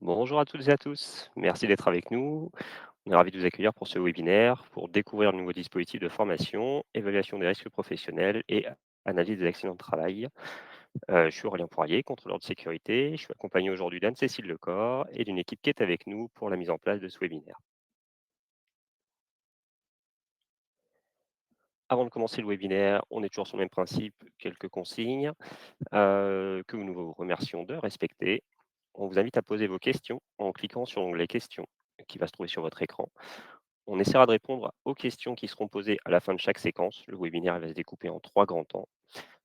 Bonjour à toutes et à tous. Merci d'être avec nous. On est ravis de vous accueillir pour ce webinaire pour découvrir le nouveau dispositif de formation, évaluation des risques professionnels et analyse des accidents de travail. Je suis Aurélien Poirier, contrôleur de sécurité. Je suis accompagné aujourd'hui d'Anne-Cécile Lecor et d'une équipe qui est avec nous pour la mise en place de ce webinaire. Avant de commencer le webinaire, on est toujours sur le même principe, quelques consignes que nous vous remercions de respecter. On vous invite à poser vos questions en cliquant sur l'onglet questions qui va se trouver sur votre écran. On essaiera de répondre aux questions qui seront posées à la fin de chaque séquence. Le webinaire va se découper en 3 grands temps.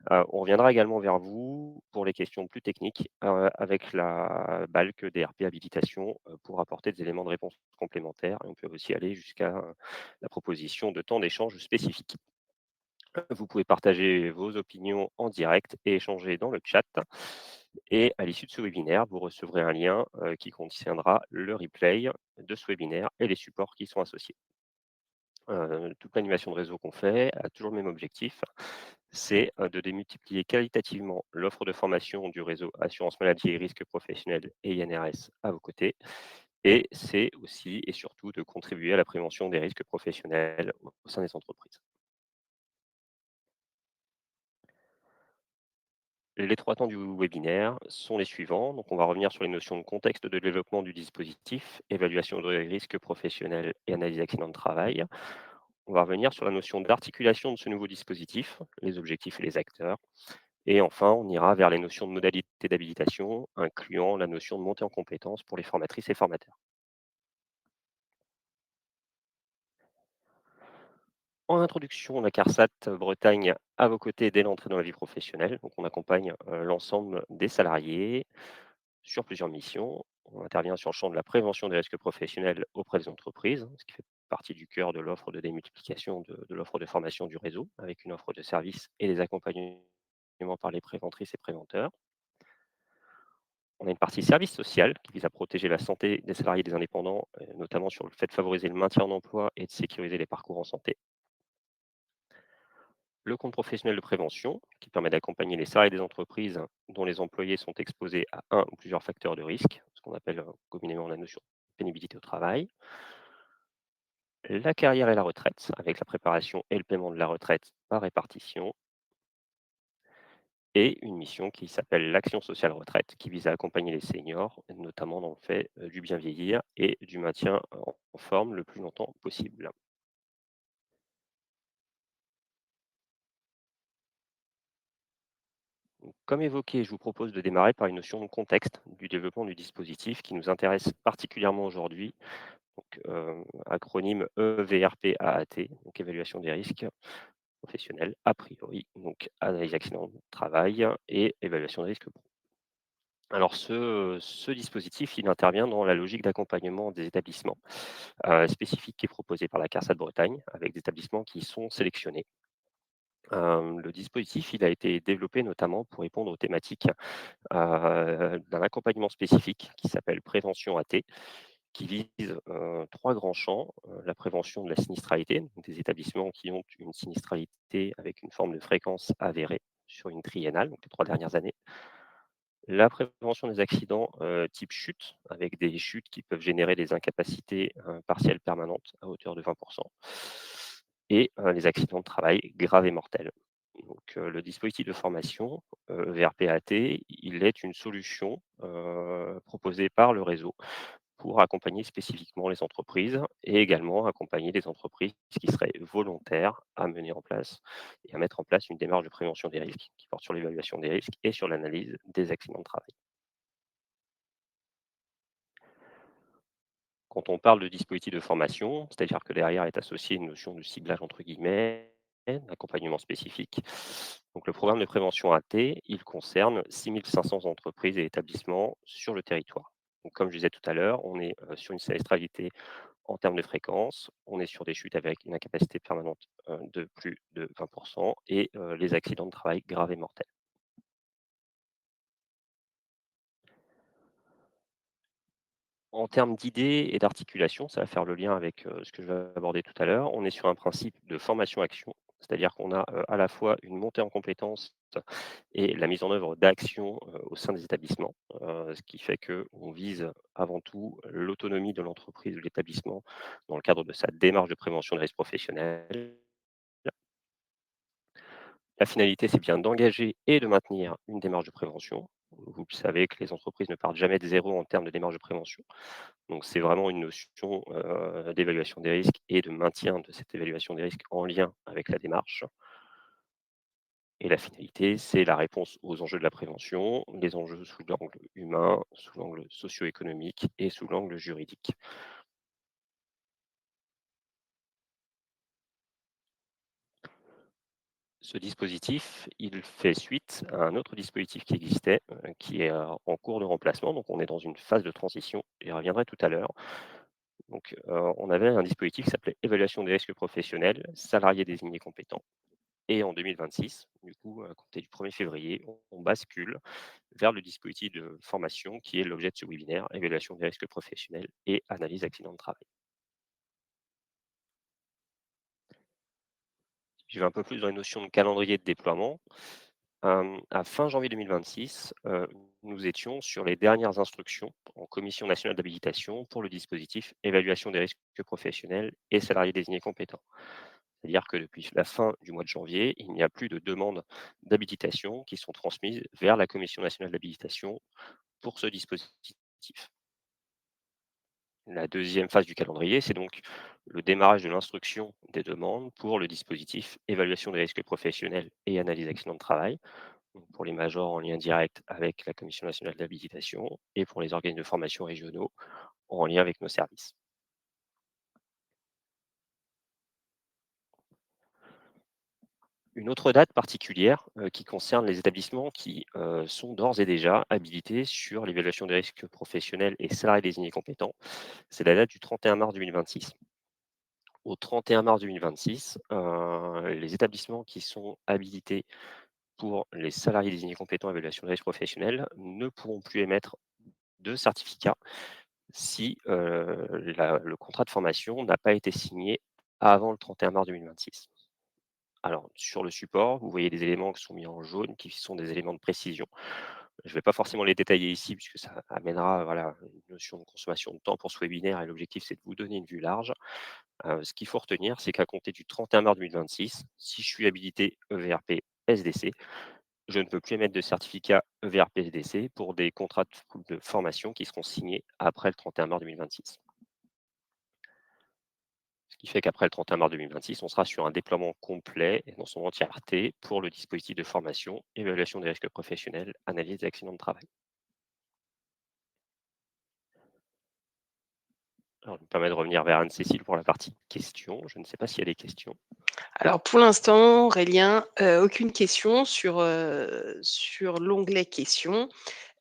On reviendra également vers vous pour les questions plus techniques, avec la balque DRP habilitation, pour apporter des éléments de réponse complémentaires et on peut aussi aller jusqu'à, la proposition de temps d'échange spécifique. Vous pouvez partager vos opinions en direct et échanger dans le chat et à l'issue de ce webinaire, vous recevrez un lien, qui contiendra le replay de ce webinaire et les supports qui sont associés. Toute l'animation de réseau qu'on fait a toujours le même objectif, c'est, de démultiplier qualitativement l'offre de formation du réseau assurance maladie et risques professionnels et INRS à vos côtés et c'est aussi et surtout de contribuer à la prévention des risques professionnels au sein des entreprises. Les 3 temps du webinaire sont les suivants. Donc on va revenir sur les notions de contexte de développement du dispositif, évaluation des risques professionnels et analyse d'accidents de travail. On va revenir sur la notion d'articulation de ce nouveau dispositif, les objectifs et les acteurs. Et enfin, on ira vers les notions de modalité d'habilitation, incluant la notion de montée en compétences pour les formatrices et formateurs. En introduction, la CARSAT Bretagne à vos côtés dès l'entrée dans la vie professionnelle. Donc on accompagne l'ensemble des salariés sur plusieurs missions. On intervient sur le champ de la prévention des risques professionnels auprès des entreprises, ce qui fait partie du cœur de l'offre de démultiplication de l'offre de formation du réseau, avec une offre de services et des accompagnements par les préventrices et préventeurs. On a une partie service social qui vise à protéger la santé des salariés et des indépendants, notamment sur le fait de favoriser le maintien en emploi et de sécuriser les parcours en santé. Le compte professionnel de prévention qui permet d'accompagner les salariés des entreprises dont les employés sont exposés à un ou plusieurs facteurs de risque, ce qu'on appelle communément la notion de pénibilité au travail. La carrière et la retraite, avec la préparation et le paiement de la retraite par répartition. Et une mission qui s'appelle l'action sociale retraite, qui vise à accompagner les seniors, notamment dans le fait du bien vieillir et du maintien en forme le plus longtemps possible. Donc, comme évoqué, je vous propose de démarrer par une notion de contexte du développement du dispositif qui nous intéresse particulièrement aujourd'hui, donc acronyme EVRP-AAT, donc évaluation des risques professionnels a priori, donc analyse accident de travail et évaluation des risques. Alors ce dispositif, il intervient dans la logique d'accompagnement des établissements, spécifique qui est proposé par la CARSAT Bretagne avec des établissements qui sont sélectionnés. Le dispositif, il a été développé notamment pour répondre aux thématiques, d'un accompagnement spécifique qui s'appelle Prévention AT, qui vise, 3 grands champs, la prévention de la sinistralité, donc des établissements qui ont une sinistralité avec une forme de fréquence avérée sur une triennale, donc les 3 dernières années. La prévention des accidents, type chute, avec des chutes qui peuvent générer des incapacités, partielles permanentes à hauteur de 20 et les accidents de travail graves et mortels. Donc le dispositif de formation, VRPAT, il est une solution, proposée par le réseau pour accompagner spécifiquement les entreprises et également accompagner les entreprises qui seraient volontaires à mener en place et à mettre en place une démarche de prévention des risques qui porte sur l'évaluation des risques et sur l'analyse des accidents de travail. Quand on parle de dispositif de formation, c'est-à-dire que derrière est associée une notion de «ciblage» entre guillemets, d'accompagnement spécifique. Donc le programme de prévention AT, il concerne 6 500 entreprises et établissements sur le territoire. Donc comme je disais tout à l'heure, on est, sur une sinistralité en termes de fréquence, on est sur des chutes avec une incapacité permanente, de plus de 20 et les accidents de travail graves et mortels. En termes d'idées et d'articulation, ça va faire le lien avec, ce que je vais aborder tout à l'heure. On est sur un principe de formation-action C'est-à-dire qu'on a, à la fois une montée en compétences et la mise en œuvre d'actions, au sein des établissements, ce qui fait qu'on vise avant tout l'autonomie de l'entreprise, de l'établissement dans le cadre de sa démarche de prévention des risques professionnels. La finalité, c'est bien d'engager et de maintenir une démarche de prévention. Vous le savez que les entreprises ne partent jamais de zéro en termes de démarche de prévention. Donc c'est vraiment une notion, d'évaluation des risques et de maintien de cette évaluation des risques en lien avec la démarche. Et la finalité, c'est la réponse aux enjeux de la prévention, les enjeux sous l'angle humain, sous l'angle socio-économique et sous l'angle juridique. Ce dispositif, il fait suite à un autre dispositif qui existait, qui est, en cours de remplacement, donc on est dans une phase de transition, j'y reviendrai tout à l'heure. Donc, on avait un dispositif qui s'appelait évaluation des risques professionnels, salariés désignés compétents. Et en 2026, du coup, à compter du 1er février, on bascule vers le dispositif de formation qui est l'objet de ce webinaire, évaluation des risques professionnels et analyse accident de travail. Je vais un peu plus dans les notions de calendrier de déploiement. À fin janvier 2026, nous étions sur les dernières instructions en commission nationale d'habilitation pour le dispositif évaluation des risques professionnels et salariés désignés compétents. C'est-à-dire que depuis la fin du mois de janvier, il n'y a plus de demandes d'habilitation qui sont transmises vers la commission nationale d'habilitation pour ce dispositif. La deuxième phase du calendrier, c'est donc le démarrage de l'instruction des demandes pour le dispositif évaluation des risques professionnels et analyse accident de travail, donc pour les majors en lien direct avec la Commission nationale d'habilitation et pour les organismes de formation régionaux en lien avec nos services. Une autre date particulière qui concerne les établissements qui sont d'ores et déjà habilités sur l'évaluation des risques professionnels et salariés désignés compétents, c'est la date du 31 mars 2026. Au 31 mars 2026, les établissements qui sont habilités pour les salariés désignés compétents à évaluation des risques professionnels ne pourront plus émettre de certificat si, le contrat de formation n'a pas été signé avant le 31 mars 2026. Alors sur le support, vous voyez des éléments qui sont mis en jaune, qui sont des éléments de précision. Je ne vais pas forcément les détailler ici puisque ça amènera, voilà, une notion de consommation de temps pour ce webinaire et l'objectif, c'est de vous donner une vue large. Ce qu'il faut retenir, c'est qu'à compter du 31 mars 2026, si je suis habilité EVRP SDC, je ne peux plus émettre de certificat EVRP SDC pour des contrats de formation qui seront signés après le 31 mars 2026. Ce qui fait qu'après le 31 mars 2026, on sera sur un déploiement complet et dans son entièreté pour le dispositif de formation, évaluation des risques professionnels, analyse des accidents de travail. Alors, je me permets de revenir vers Anne-Cécile pour la partie questions. Je ne sais pas s'il y a des questions. Alors pour l'instant, Aurélien, aucune question sur l'onglet questions.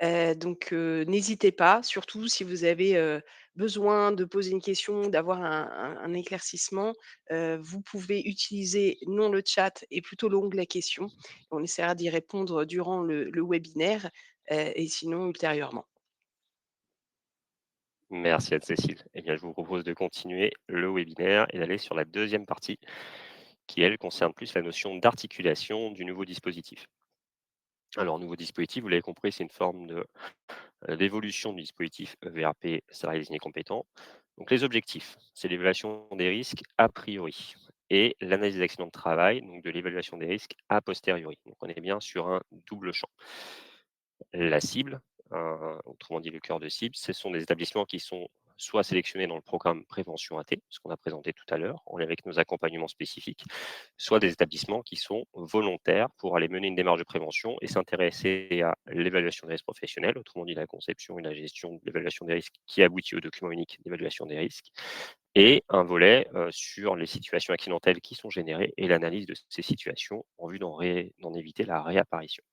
N'hésitez pas, surtout si vous avez, besoin de poser une question, d'avoir un éclaircissement, vous pouvez utiliser non le chat et plutôt l'onglet questions. On essaiera d'y répondre durant le webinaire, et sinon ultérieurement. Merci Anne-Cécile. Eh bien, je vous propose de continuer le webinaire et d'aller sur la deuxième partie qui, elle, concerne plus la notion d'articulation du nouveau dispositif. Alors, nouveau dispositif, vous l'avez compris, c'est une forme d'évolution du dispositif EVRP salarié désigné compétent. Donc, les objectifs, c'est l'évaluation des risques a priori et l'analyse des accidents de travail, donc de l'évaluation des risques a posteriori. Donc, on est bien sur un double champ. La cible, autrement dit le cœur de cible, ce sont des établissements qui sont soit sélectionnés dans le programme prévention AT, ce qu'on a présenté tout à l'heure, en lien avec nos accompagnements spécifiques, soit des établissements qui sont volontaires pour aller mener une démarche de prévention et s'intéresser à l'évaluation des risques professionnels, autrement dit la conception et la gestion de l'évaluation des risques qui aboutit au document unique d'évaluation des risques, et un volet sur les situations accidentelles qui sont générées et l'analyse de ces situations en vue d'en éviter la réapparition.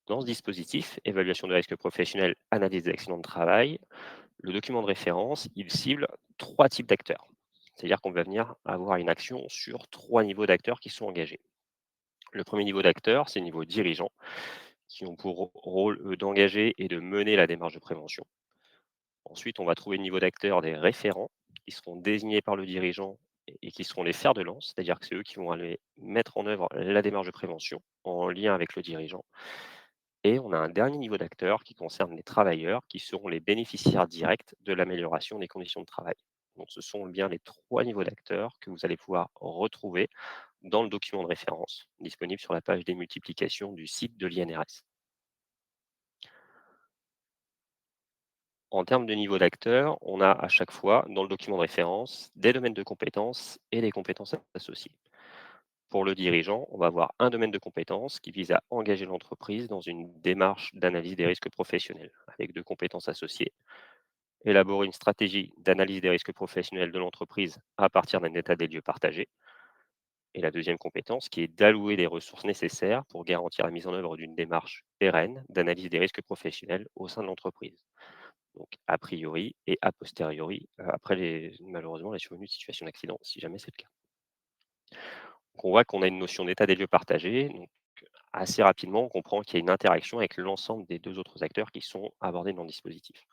Dans ce dispositif, évaluation des risques professionnels, analyse des accidents de travail, le document de référence, il cible 3 types d'acteurs. C'est-à-dire qu'on va venir avoir une action sur 3 niveaux d'acteurs qui sont engagés. Le premier niveau d'acteurs, c'est le niveau dirigeant, qui ont pour rôle, d'engager et de mener la démarche de prévention. Ensuite, on va trouver le niveau d'acteurs des référents, qui seront désignés par le dirigeant et qui seront les fers de lance, c'est-à-dire que c'est eux qui vont aller mettre en œuvre la démarche de prévention en lien avec le dirigeant. Et on a un dernier niveau d'acteurs qui concerne les travailleurs, qui seront les bénéficiaires directs de l'amélioration des conditions de travail. Donc ce sont bien les 3 niveaux d'acteurs que vous allez pouvoir retrouver dans le document de référence, disponible sur la page des multiplications du site de l'INRS. En termes de niveau d'acteurs, on a à chaque fois, dans le document de référence, des domaines de compétences et des compétences associées. Pour le dirigeant, on va avoir un domaine de compétences qui vise à engager l'entreprise dans une démarche d'analyse des risques professionnels, avec 2 compétences associées. Élaborer une stratégie d'analyse des risques professionnels de l'entreprise à partir d'un état des lieux partagé. Et la deuxième compétence qui est d'allouer les ressources nécessaires pour garantir la mise en œuvre d'une démarche pérenne d'analyse des risques professionnels au sein de l'entreprise. Donc a priori et a posteriori, après malheureusement la survenue de situations d'accident, si jamais c'est le cas. Donc on voit qu'on a une notion d'état des lieux partagé, donc assez rapidement on comprend qu'il y a une interaction avec l'ensemble des 2 autres acteurs qui sont abordés dans le dispositif.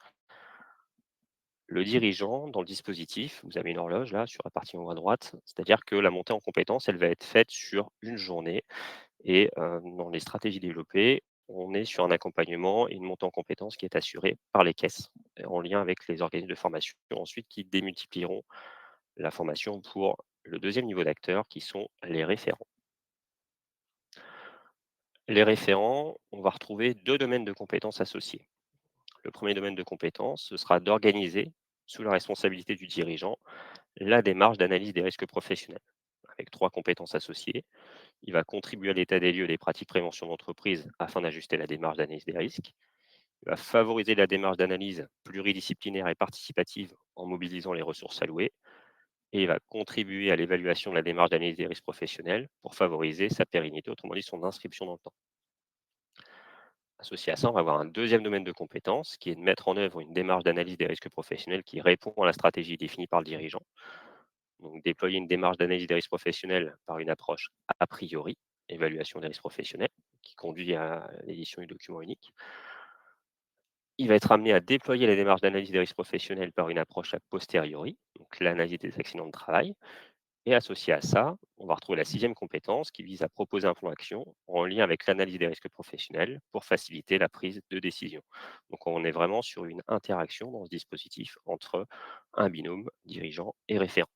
Le dirigeant, dans le dispositif, vous avez une horloge là sur la partie en haut à droite, c'est-à-dire que la montée en compétence, elle va être faite sur une journée et dans les stratégies développées, on est sur un accompagnement et une montée en compétence qui est assurée par les caisses, en lien avec les organismes de formation ensuite qui démultiplieront la formation pour le deuxième niveau d'acteurs qui sont les référents. Les référents, on va retrouver 2 domaines de compétences associés. Le premier domaine de compétences, ce sera d'organiser, sous la responsabilité du dirigeant, la démarche d'analyse des risques professionnels. Avec 3 compétences associées, il va contribuer à l'état des lieux des pratiques prévention d'entreprise afin d'ajuster la démarche d'analyse des risques. Il va favoriser la démarche d'analyse pluridisciplinaire et participative en mobilisant les ressources allouées. Et il va contribuer à l'évaluation de la démarche d'analyse des risques professionnels pour favoriser sa pérennité, autrement dit son inscription dans le temps. Associé à ça, on va avoir un deuxième domaine de compétences qui est de mettre en œuvre une démarche d'analyse des risques professionnels qui répond à la stratégie définie par le dirigeant. Donc, déployer une démarche d'analyse des risques professionnels par une approche a priori, évaluation des risques professionnels, qui conduit à l'édition du document unique. Il va être amené à déployer la démarche d'analyse des risques professionnels par une approche a posteriori, donc l'analyse des accidents de travail. Et associé à ça, on va retrouver la sixième compétence qui vise à proposer un plan d'action en lien avec l'analyse des risques professionnels pour faciliter la prise de décision. Donc on est vraiment sur une interaction dans ce dispositif entre un binôme dirigeant et référent.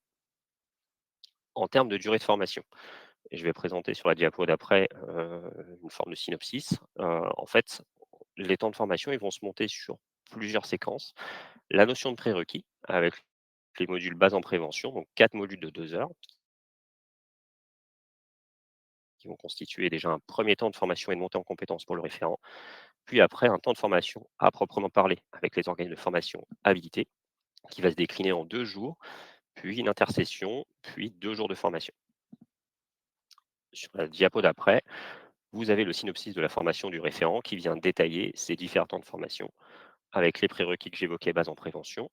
En termes de durée de formation, et je vais présenter sur la diapo d'après, une forme de synopsis. En fait, les temps de formation, ils vont se monter sur plusieurs séquences. La notion de prérequis avec les modules base en prévention, donc 4 modules de 2 heures qui vont constituer déjà un premier temps de formation et de montée en compétences pour le référent. Puis après, un temps de formation à proprement parler avec les organismes de formation habilités qui va se décliner en 2 jours, puis une intersession, puis 2 jours de formation. Sur la diapo d'après, vous avez le synopsis de la formation du référent qui vient détailler ces différents temps de formation avec les prérequis que j'évoquais, base en prévention.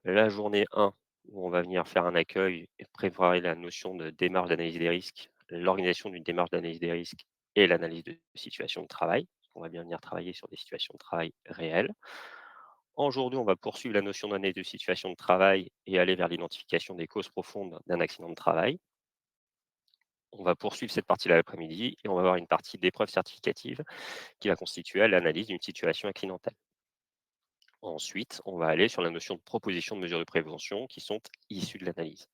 La journée 1, où on va venir faire un accueil et préparer la notion de démarche d'analyse des risques, l'organisation d'une démarche d'analyse des risques et l'analyse de situation de travail. On va bien venir travailler sur des situations de travail réelles. En journée, on va poursuivre la notion d'analyse de situation de travail et aller vers l'identification des causes profondes d'un accident de travail. On va poursuivre cette partie-là l'après-midi et on va avoir une partie d'épreuve certificative qui va constituer l'analyse d'une situation accidentelle. Ensuite, on va aller sur la notion de proposition de mesures de prévention qui sont issues de l'analyse.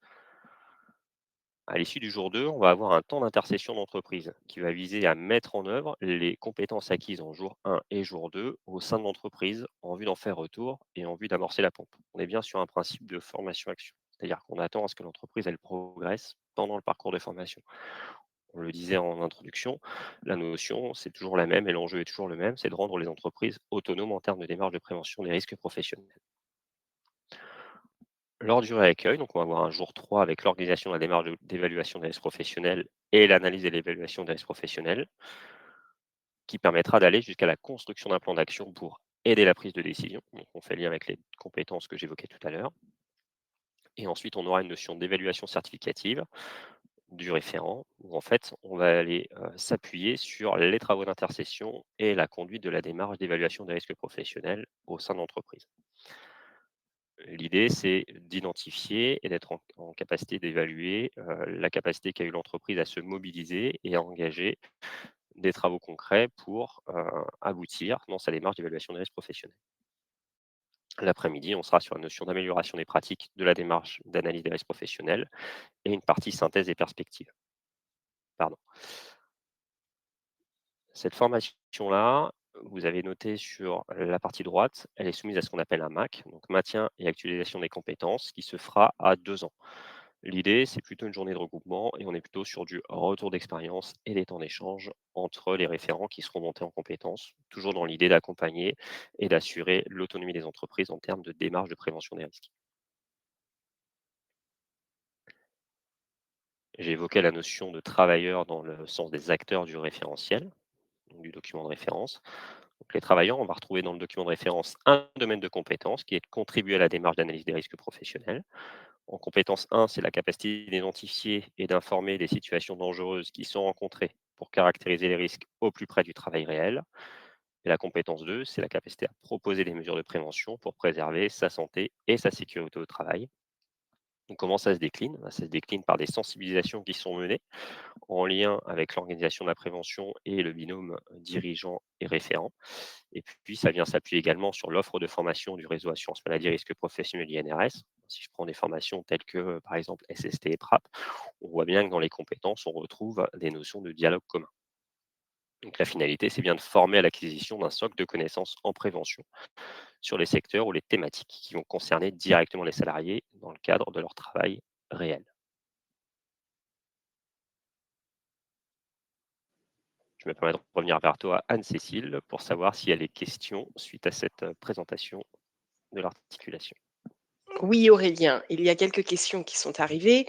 À l'issue du jour 2, on va avoir un temps d'intercession d'entreprise qui va viser à mettre en œuvre les compétences acquises en jour 1 et jour 2 au sein de l'entreprise en vue d'en faire retour et en vue d'amorcer la pompe. On est bien sur un principe de formation-action, c'est-à-dire qu'on attend à ce que l'entreprise elle progresse pendant le parcours de formation. On le disait en introduction, la notion c'est toujours la même et l'enjeu est toujours le même, c'est de rendre les entreprises autonomes en termes de démarche de prévention des risques professionnels. Lors du réaccueil, donc on va avoir un jour 3 avec l'organisation de la démarche d'évaluation des risques professionnels et l'analyse et l'évaluation des risques professionnels, qui permettra d'aller jusqu'à la construction d'un plan d'action pour aider la prise de décision. Donc on fait lien avec les compétences que j'évoquais tout à l'heure. Et ensuite, on aura une notion d'évaluation certificative du référent, où en fait, on va aller s'appuyer sur les travaux d'intercession et la conduite de la démarche d'évaluation des risques professionnels au sein de l'entreprise. L'idée, c'est d'identifier et d'être en capacité d'évaluer, la capacité qu'a eu l'entreprise à se mobiliser et à engager des travaux concrets pour, aboutir dans sa démarche d'évaluation des risques professionnels. L'après-midi, on sera sur la notion d'amélioration des pratiques de la démarche d'analyse des risques professionnels et une partie synthèse des perspectives. Pardon. Cette formation-là, vous avez noté sur la partie droite, elle est soumise à ce qu'on appelle un MAC, donc maintien et actualisation des compétences, qui se fera à 2 ans. L'idée, c'est plutôt une journée de regroupement et on est plutôt sur du retour d'expérience et des temps d'échange entre les référents qui seront montés en compétences, toujours dans l'idée d'accompagner et d'assurer l'autonomie des entreprises en termes de démarche de prévention des risques. J'ai évoqué la notion de travailleur dans le sens des acteurs du référentiel, donc du document de référence. Donc les travailleurs, on va retrouver dans le document de référence un domaine de compétences qui est de contribuer à la démarche d'analyse des risques professionnels. En compétence 1, c'est la capacité d'identifier et d'informer des situations dangereuses qui sont rencontrées pour caractériser les risques au plus près du travail réel. Et la compétence 2, c'est la capacité à proposer des mesures de prévention pour préserver sa santé et sa sécurité au travail. Donc comment ça se décline? Ça se décline par des sensibilisations qui sont menées en lien avec l'organisation de la prévention et le binôme dirigeant et référent. Et puis, ça vient s'appuyer également sur l'offre de formation du réseau assurance maladie risque professionnel INRS. Si je prends des formations telles que, par exemple, SST et PRAP, on voit bien que dans les compétences, on retrouve des notions de dialogue commun. Donc, la finalité, c'est bien de former à l'acquisition d'un socle de connaissances en prévention sur les secteurs ou les thématiques qui vont concerner directement les salariés dans le cadre de leur travail réel. Je me permets de revenir vers toi, Anne-Cécile, pour savoir s'il y a des questions suite à cette présentation de l'articulation. Oui, Aurélien, il y a quelques questions qui sont arrivées.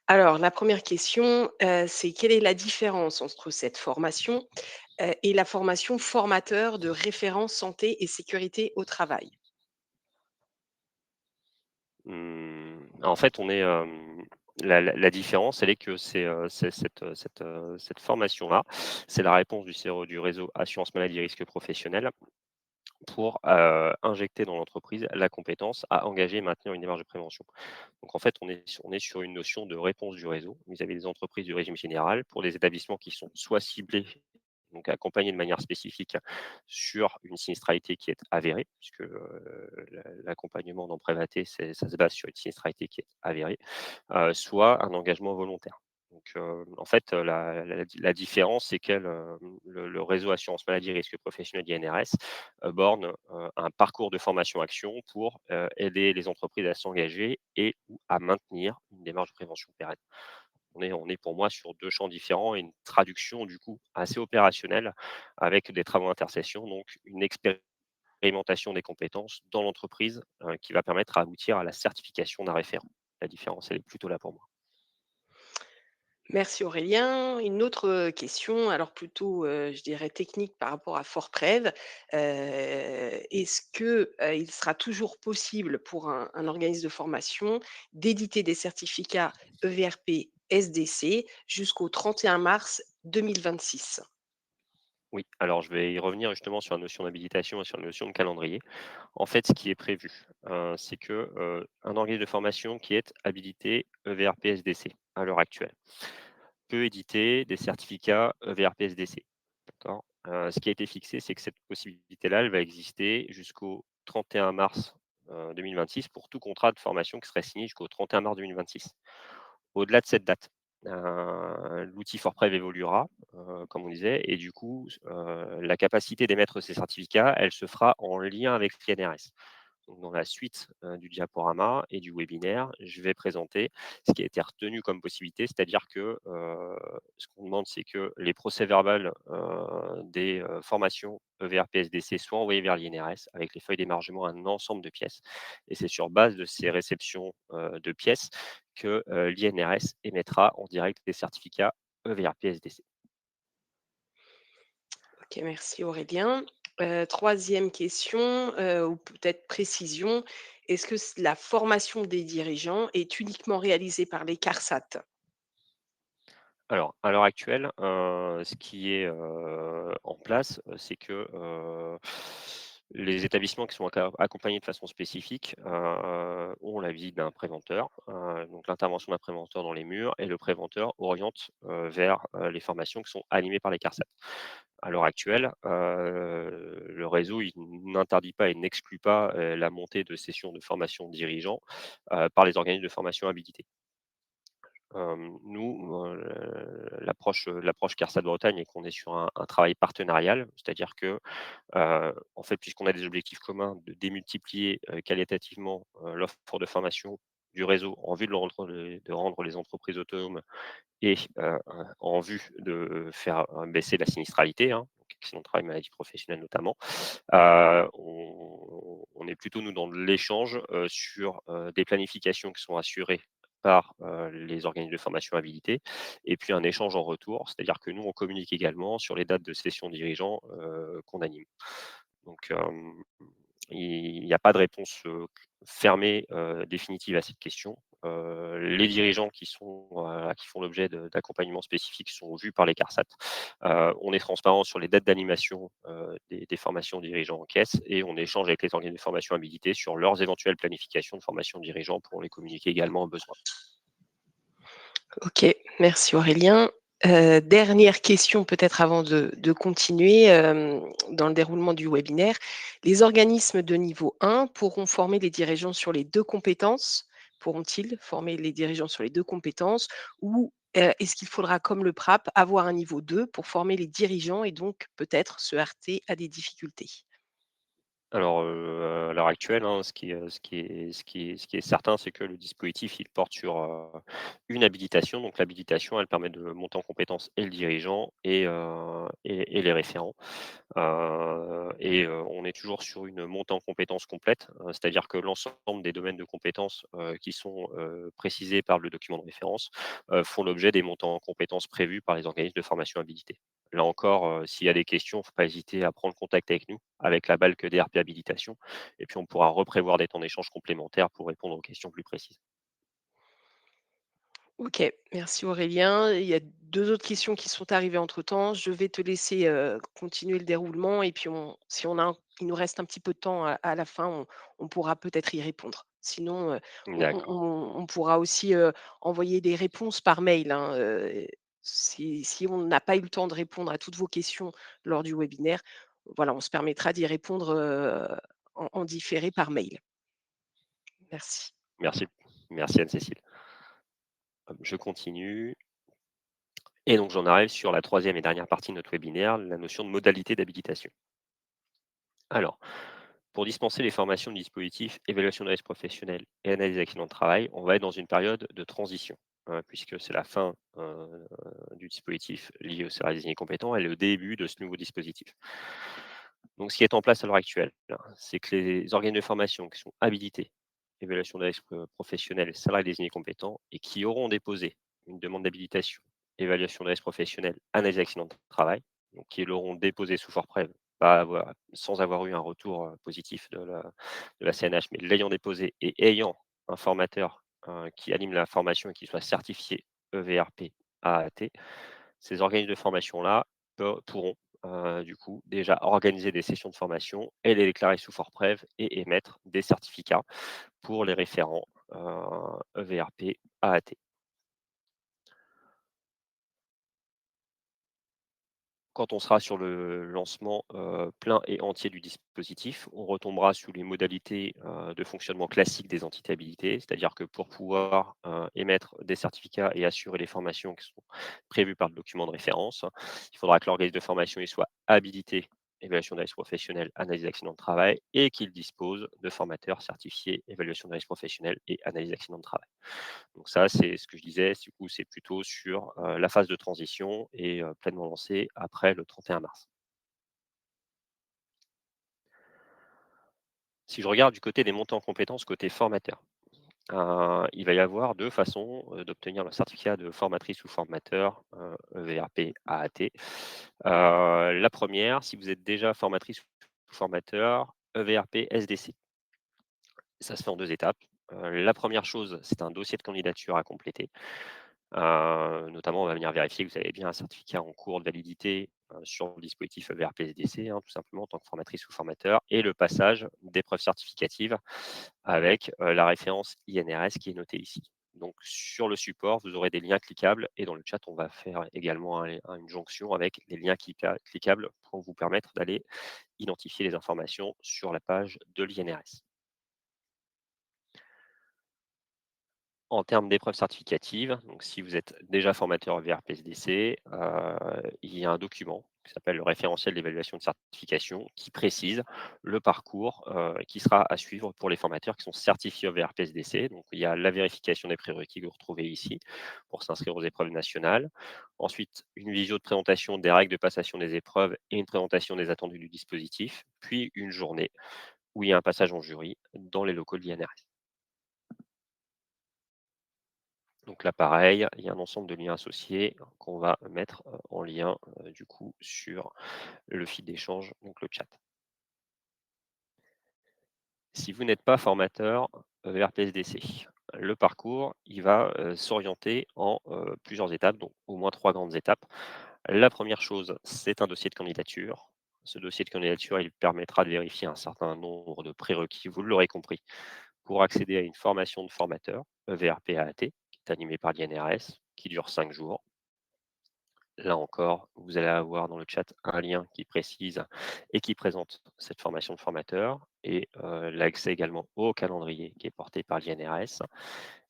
Alors, la première question, c'est quelle est la différence entre cette formation, et la formation formateur de référent santé et sécurité au travail? En fait, on est, la différence, elle est que c'est cette formation-là, c'est la réponse du réseau assurance maladie risque professionnel pour, injecter dans l'entreprise la compétence à engager et maintenir une démarche de prévention. Donc en fait, on est sur une notion de réponse du réseau vis-à-vis des entreprises du régime général pour des établissements qui sont soit ciblés, donc accompagnés de manière spécifique sur une sinistralité qui est avérée, puisque, l'accompagnement dans Prévaté, ça se base sur une sinistralité qui est avérée, soit un engagement volontaire. Donc, en fait, la différence, c'est que le réseau assurance maladie risque professionnel INRS, borne, un parcours de formation-action pour, aider les entreprises à s'engager et ou à maintenir une démarche de prévention pérenne. On est pour moi sur 2 champs différents et une traduction du coup assez opérationnelle avec des travaux d'intercession, donc une expérimentation des compétences dans l'entreprise, qui va permettre à aboutir à la certification d'un référent. La différence, elle est plutôt là pour moi. Merci Aurélien. Une autre, question, alors plutôt, je dirais technique par rapport à Fortprev. Est-ce que, il sera toujours possible pour un organisme de formation d'éditer des certificats EVRP SDC jusqu'au 31 mars 2026? Oui, alors je vais y revenir justement sur la notion d'habilitation et sur la notion de calendrier. En fait, ce qui est prévu, c'est que, un organisme de formation qui est habilité EVRP-SDC à l'heure actuelle peut éditer des certificats EVRP-SDC, d'accord? Ce qui a été fixé, c'est que cette possibilité-là, elle va exister jusqu'au 31 mars, 2026 pour tout contrat de formation qui serait signé jusqu'au 31 mars 2026. Au-delà de cette date, l'outil FortPrev évoluera, comme on disait et du coup, la capacité d'émettre ces certificats, elle se fera en lien avec l'INRS. Donc dans la suite, du diaporama et du webinaire, je vais présenter ce qui a été retenu comme possibilité. C'est-à-dire que, ce qu'on demande, c'est que les procès-verbales, des, formations EVRP-SDC soient envoyés vers l'INRS avec les feuilles d'émargement, un ensemble de pièces et c'est sur base de ces réceptions, de pièces que, l'INRS émettra en direct des certificats EVRP-SDC. OK, merci Aurélien. 3e question, ou peut-être précision. Est-ce que la formation des dirigeants est uniquement réalisée par les CARSAT? Alors, à l'heure actuelle, ce qui est, en place, c'est que, Les établissements qui sont accompagnés de façon spécifique, ont la visite d'un préventeur, donc l'intervention d'un préventeur dans les murs et le préventeur oriente, vers, les formations qui sont animées par les CARSAT. À l'heure actuelle, le réseau, il n'interdit pas et n'exclut pas, la montée de sessions de formation de dirigeants, par les organismes de formation habilités. Nous, l'approche CARSAT Bretagne est qu'on est sur un travail partenarial, c'est-à-dire que, en fait, puisqu'on a des objectifs communs de démultiplier, qualitativement, l'offre de formation du réseau en vue de rendre les entreprises autonomes et en vue de faire, baisser la sinistralité, hein, donc accident de travail, maladie professionnelle notamment. On est plutôt nous dans de l'échange, sur, des planifications qui sont assurées par, les organismes de formation habilités et puis un échange en retour. C'est-à-dire que nous, on communique également sur les dates de session dirigeants, qu'on anime. Donc, il n'y a pas de réponse, fermée, définitive à cette question. Les dirigeants qui font l'objet d'accompagnements spécifiques sont vus par les CARSAT. On est transparent sur les dates d'animation, des formations dirigeants en caisse et on échange avec les organismes de formation habilités sur leurs éventuelles planifications de formation dirigeants pour les communiquer également au besoin. OK, merci Aurélien. Dernière question peut-être avant de continuer, dans le déroulement du webinaire. Les organismes de niveau 1 pourront former les dirigeants sur les 2 compétences? Pourront-ils former les dirigeants sur les 2 compétences? Ou, est-ce qu'il faudra, comme le PRAP, avoir un niveau 2 pour former les dirigeants et donc peut-être se heurter à des difficultés? Alors, à l'heure actuelle, hein, ce qui est certain, c'est que le dispositif, il porte sur, une habilitation. Donc l'habilitation, elle permet de monter en compétence et le dirigeant et les référents. On est toujours sur une montée en compétences complète, c'est-à-dire que l'ensemble des domaines de compétences, qui sont, précisés par le document de référence, font l'objet des montants en compétences prévus par les organismes de formation habilités. Là encore, s'il y a des questions, il ne faut pas hésiter à prendre contact avec nous, avec la BALC DRP Habilitation et puis on pourra reprévoir des temps d'échange complémentaires pour répondre aux questions plus précises. OK, merci Aurélien. Il y a 2 autres questions qui sont arrivées entre-temps. Je vais te laisser, continuer le déroulement et puis si on a il nous reste un petit peu de temps à la fin, on pourra peut-être y répondre. Sinon, D'accord, on pourra aussi, envoyer des réponses par mail, hein, si on n'a pas eu le temps de répondre à toutes vos questions lors du webinaire, voilà, on se permettra d'y répondre, en différé par mail. Merci. merci. Merci Anne-Cécile. Je continue et donc j'en arrive sur la troisième et dernière partie de notre webinaire, la notion de modalité d'habilitation. Alors, pour dispenser les formations du dispositif évaluation de risque professionnel et analyse d'accident de travail, on va être dans une période de transition, puisque c'est la fin du dispositif lié au salarié désigné compétent et le début de ce nouveau dispositif. Donc, ce qui est en place à l'heure actuelle, hein, c'est que les organes de formation qui sont habilités, évaluation de risque professionnel, salarié désigné compétent, et qui auront déposé une demande d'habilitation, évaluation de risque professionnel, analyse d'accident de travail, donc qui l'auront déposé sous forfait, sans avoir eu un retour positif de la CNH, mais l'ayant déposé et ayant un formateur qui anime la formation et qui soit certifié EVRP AAT, ces organismes de formation-là pourront du coup, déjà organiser des sessions de formation et les déclarer sous forfait et émettre des certificats pour les référents EVRP AAT. Quand on sera sur le lancement, plein et entier du dispositif, on retombera sous les modalités, de fonctionnement classiques des entités habilitées. C'est-à-dire que pour pouvoir, émettre des certificats et assurer les formations qui sont prévues par le document de référence, il faudra que l'organisme de formation il soit habilité, évaluation de risque professionnel, analyse d'accident de travail et qu'il dispose de formateurs certifiés, évaluation de risque professionnel et analyse d'accident de travail. Donc ça, c'est ce que je disais, du coup, c'est plutôt sur, la phase de transition et pleinement lancée après le 31 mars. Si je regarde du côté des montants en compétences, côté formateur, il va y avoir 2 façons, d'obtenir le certificat de formatrice ou formateur, EVRP AAT. La première, si vous êtes déjà formatrice ou formateur, EVRP SDC. Ça se fait en 2 étapes. La première chose, c'est un dossier de candidature à compléter. Notamment, on va venir vérifier que vous avez bien un certificat en cours de validité, sur le dispositif EVRPSDC, hein, tout simplement en tant que formatrice ou formateur, et le passage d'épreuves certificatives avec, la référence INRS qui est notée ici. Donc sur le support, vous aurez des liens cliquables et dans le chat, on va faire également une jonction avec les liens cliquables pour vous permettre d'aller identifier les informations sur la page de l'INRS. En termes d'épreuves certificatives, donc si vous êtes déjà formateur VRPSDC, il y a un document qui s'appelle le référentiel d'évaluation de certification qui précise le parcours, qui sera à suivre pour les formateurs qui sont certifiés au VRPSDC. Donc il y a la vérification des prérequis que vous retrouvez ici pour s'inscrire aux épreuves nationales. Ensuite, une visio de présentation des règles de passation des épreuves et une présentation des attendus du dispositif, puis une journée où il y a un passage en jury dans les locaux de l'INRS. Donc là, pareil, il y a un ensemble de liens associés qu'on va mettre, en lien, du coup sur le fil d'échange, donc le chat. Si vous n'êtes pas formateur, VRPSDC, le parcours, il va, s'orienter en, plusieurs étapes, donc au moins 3 grandes étapes. La première chose, c'est un dossier de candidature. Ce dossier de candidature, il permettra de vérifier un certain nombre de prérequis, vous l'aurez compris, pour accéder à une formation de formateur, EVRP-AAT, qui est animée par l'INRS, qui dure 5 jours. Là encore, vous allez avoir dans le chat un lien qui précise et qui présente cette formation de formateur et l'accès également au calendrier qui est porté par l'INRS.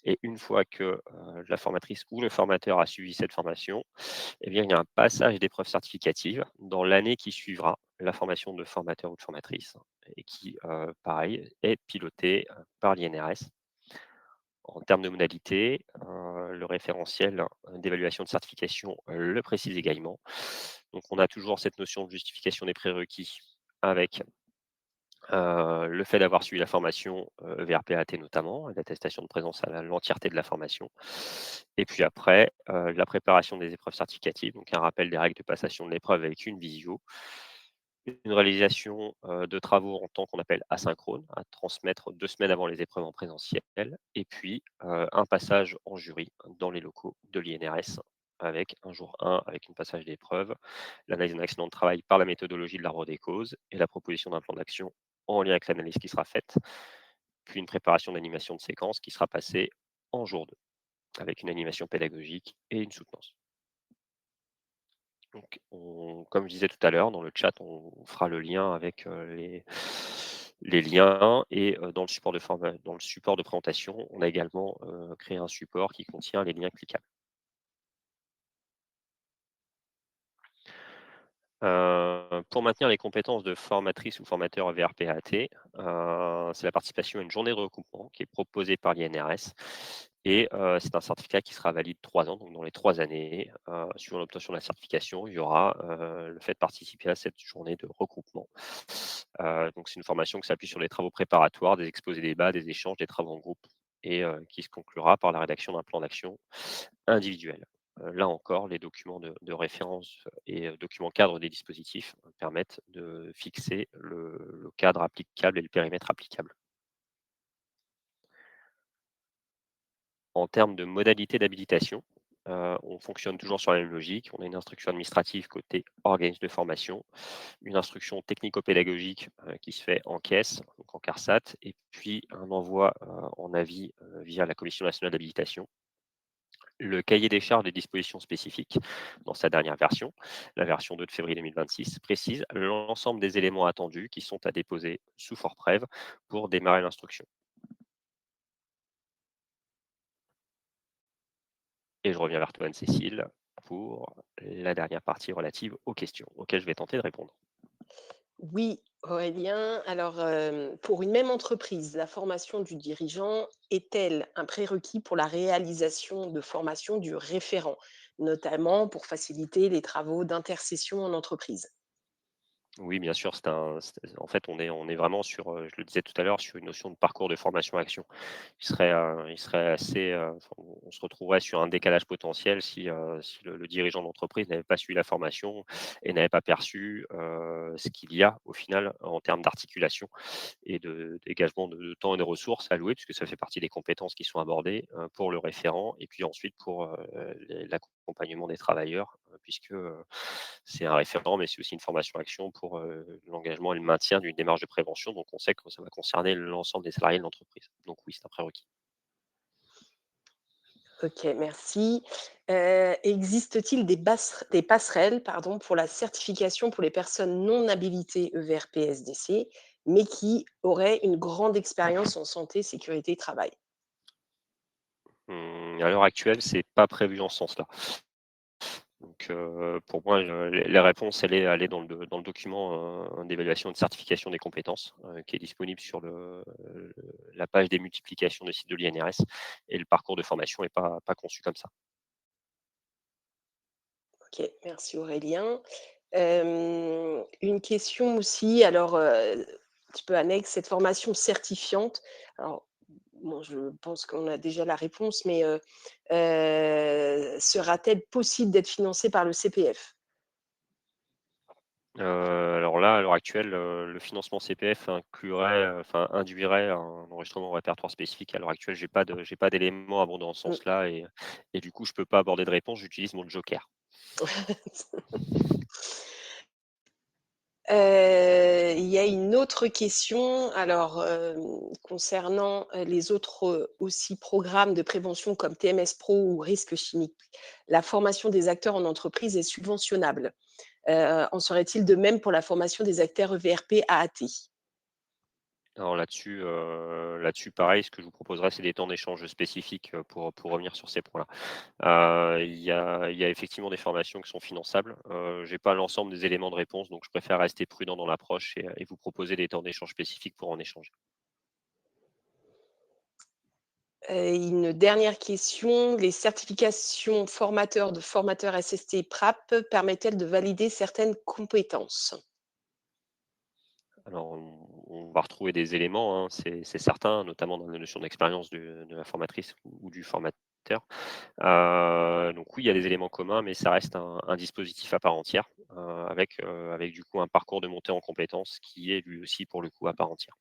Et une fois que la formatrice ou le formateur a suivi cette formation, eh bien, il y a un passage d'épreuves certificatives dans l'année qui suivra la formation de formateur ou de formatrice et qui, pareil, est piloté par l'INRS. En termes de modalités, le référentiel d'évaluation de certification le précise également. Donc on a toujours cette notion de justification des prérequis avec, le fait d'avoir suivi la formation, VRPAT notamment, l'attestation de présence à l'entièreté de la formation. Et puis après, la préparation des épreuves certificatives, donc un rappel des règles de passation de l'épreuve avec une visio. Une réalisation, de travaux en temps qu'on appelle asynchrone, à transmettre 2 semaines avant les épreuves en présentiel et puis, un passage en jury dans les locaux de l'INRS avec un jour 1 avec une passage d'épreuve, l'analyse d'un accident de travail par la méthodologie de l'arbre des causes et la proposition d'un plan d'action en lien avec l'analyse qui sera faite, puis une préparation d'animation de séquence qui sera passée en jour 2 avec une animation pédagogique et une soutenance. Donc comme je disais tout à l'heure, dans le chat, on fera le lien avec, les liens et dans le support de présentation, on a également, créé un support qui contient les liens cliquables. Pour maintenir les compétences de formatrice ou formateur VRPAT, c'est la participation à une journée de recoupement qui est proposée par l'INRS et c'est un certificat qui sera valide 3 ans, donc dans les 3 années, suivant l'obtention de la certification, il y aura, le fait de participer à cette journée de regroupement. Donc c'est une formation qui s'appuie sur les travaux préparatoires, des exposés débats, des échanges, des travaux en groupe et qui se conclura par la rédaction d'un plan d'action individuel. Là encore, les documents de référence et documents cadres des dispositifs permettent de fixer le cadre applicable et le périmètre applicable. En termes de modalités d'habilitation, on fonctionne toujours sur la même logique. On a une instruction administrative côté organisme de formation, une instruction technico-pédagogique, qui se fait en caisse, donc en CARSAT et puis un envoi, en avis, via la commission nationale d'habilitation. Le cahier des charges des dispositions spécifiques, dans sa dernière version, la version 2 de février 2026, précise l'ensemble des éléments attendus qui sont à déposer sous fort preuve pour démarrer l'instruction. Et je reviens vers toi, Anne-Cécile, pour la dernière partie relative aux questions auxquelles je vais tenter de répondre. Oui, Aurélien. Alors, pour une même entreprise, la formation du dirigeant est-elle un prérequis pour la réalisation de formation du référent, notamment pour faciliter les travaux d'intercession en entreprise? Oui, bien sûr, en fait, on est vraiment sur, je le disais tout à l'heure, sur une notion de parcours de formation-action. Il serait assez, enfin, on se retrouverait sur un décalage potentiel si le dirigeant d'entreprise n'avait pas suivi la formation et n'avait pas perçu, ce qu'il y a au final en termes d'articulation et de dégagement de temps et de ressources allouées, puisque ça fait partie des compétences qui sont abordées, pour le référent et puis ensuite pour, les l'accompagnement des travailleurs, puisque, c'est un référent, mais c'est aussi une formation action pour, l'engagement et le maintien d'une démarche de prévention. Donc on sait que ça va concerner l'ensemble des salariés de l'entreprise. Donc oui, c'est un prérequis. OK, merci. Existe-t-il des passerelles, pardon, pour la certification pour les personnes non habilitées EVRP-SDC, mais qui auraient une grande expérience en santé, sécurité, travail? À l'heure actuelle, c'est pas prévu dans ce sens-là. Donc, pour moi, les réponses, elle est dans le document, d'évaluation et de certification des compétences, qui est disponible sur la page des multiplications des sites de l'INRS, et le parcours de formation est pas conçu comme ça. OK, merci Aurélien. Une question aussi, alors, un petit peu annexe, cette formation certifiante, alors, bon, je pense qu'on a déjà la réponse, mais, sera-t-elle possible d'être financée par le CPF? Alors là, à l'heure actuelle, le financement CPF induirait un enregistrement au répertoire spécifique. À l'heure actuelle, j'ai pas d'éléments abondants dans ce Mmh. sens-là, et du coup, je peux pas aborder de réponse, j'utilise mon joker. Il y a une autre question, alors, concernant, les autres, aussi programmes de prévention comme TMS Pro ou risques chimiques. La formation des acteurs en entreprise est subventionnable. En serait-il de même pour la formation des acteurs EVRP AAT? Alors là-dessus, pareil, ce que je vous proposerais, c'est des temps d'échange spécifiques, pour revenir sur ces points-là. Il y a effectivement des formations qui sont finançables. J'ai pas l'ensemble des éléments de réponse, donc je préfère rester prudent dans l'approche et vous proposer des temps d'échange spécifiques pour en échanger. Une dernière question, les certifications formateurs de formateurs SST PRAP permettent-elles de valider certaines compétences? Alors on va retrouver des éléments, hein, c'est certain, notamment dans la notion d'expérience de la formatrice ou du formateur. Donc oui, il y a des éléments communs, mais ça reste un dispositif à part entière, avec du coup un parcours de montée en compétences qui est lui aussi pour le coup à part entière.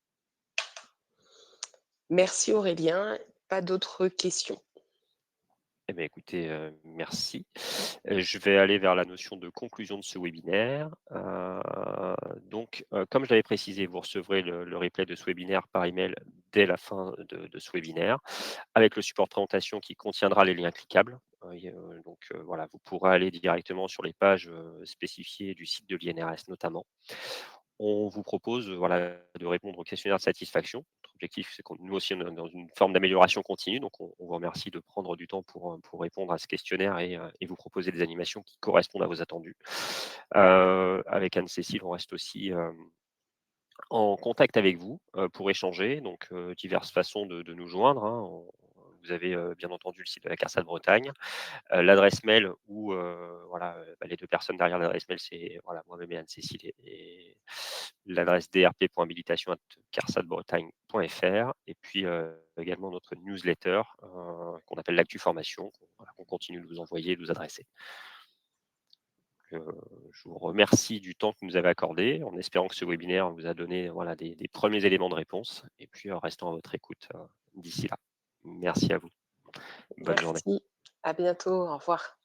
Merci Aurélien, pas d'autres questions. Eh bien écoutez, merci. Je vais aller vers la notion de conclusion de ce webinaire. Comme je l'avais précisé, vous recevrez le replay de ce webinaire par email dès la fin de ce webinaire, avec le support de présentation qui contiendra les liens cliquables. Voilà, vous pourrez aller directement sur les pages, spécifiées du site de l'INRS notamment. On vous propose, voilà, de répondre au questionnaire de satisfaction. Notre objectif, c'est qu'on nous aussi, on est dans une forme d'amélioration continue, donc on vous remercie de prendre du temps pour répondre à ce questionnaire et vous proposer des animations qui correspondent à vos attendus. Avec Anne-Cécile, on reste aussi, en contact avec vous, pour échanger, donc diverses façons de nous joindre, hein. Vous avez, bien entendu le site de la CARSAT Bretagne. L'adresse mail où, voilà, les 2 personnes derrière l'adresse mail, c'est voilà, moi-même et Anne-Cécile, et l'adresse drp.habilitation@carsatbretagne.fr, et puis, également notre newsletter, qu'on appelle l'actu formation, qu'on continue de vous envoyer et de vous adresser. Heu, je vous remercie du temps que vous nous avez accordé, en espérant que ce webinaire vous a donné, voilà, des premiers éléments de réponse, et puis, restons à votre écoute, d'ici là. Merci à vous. Bonne journée. Merci, à bientôt, au revoir.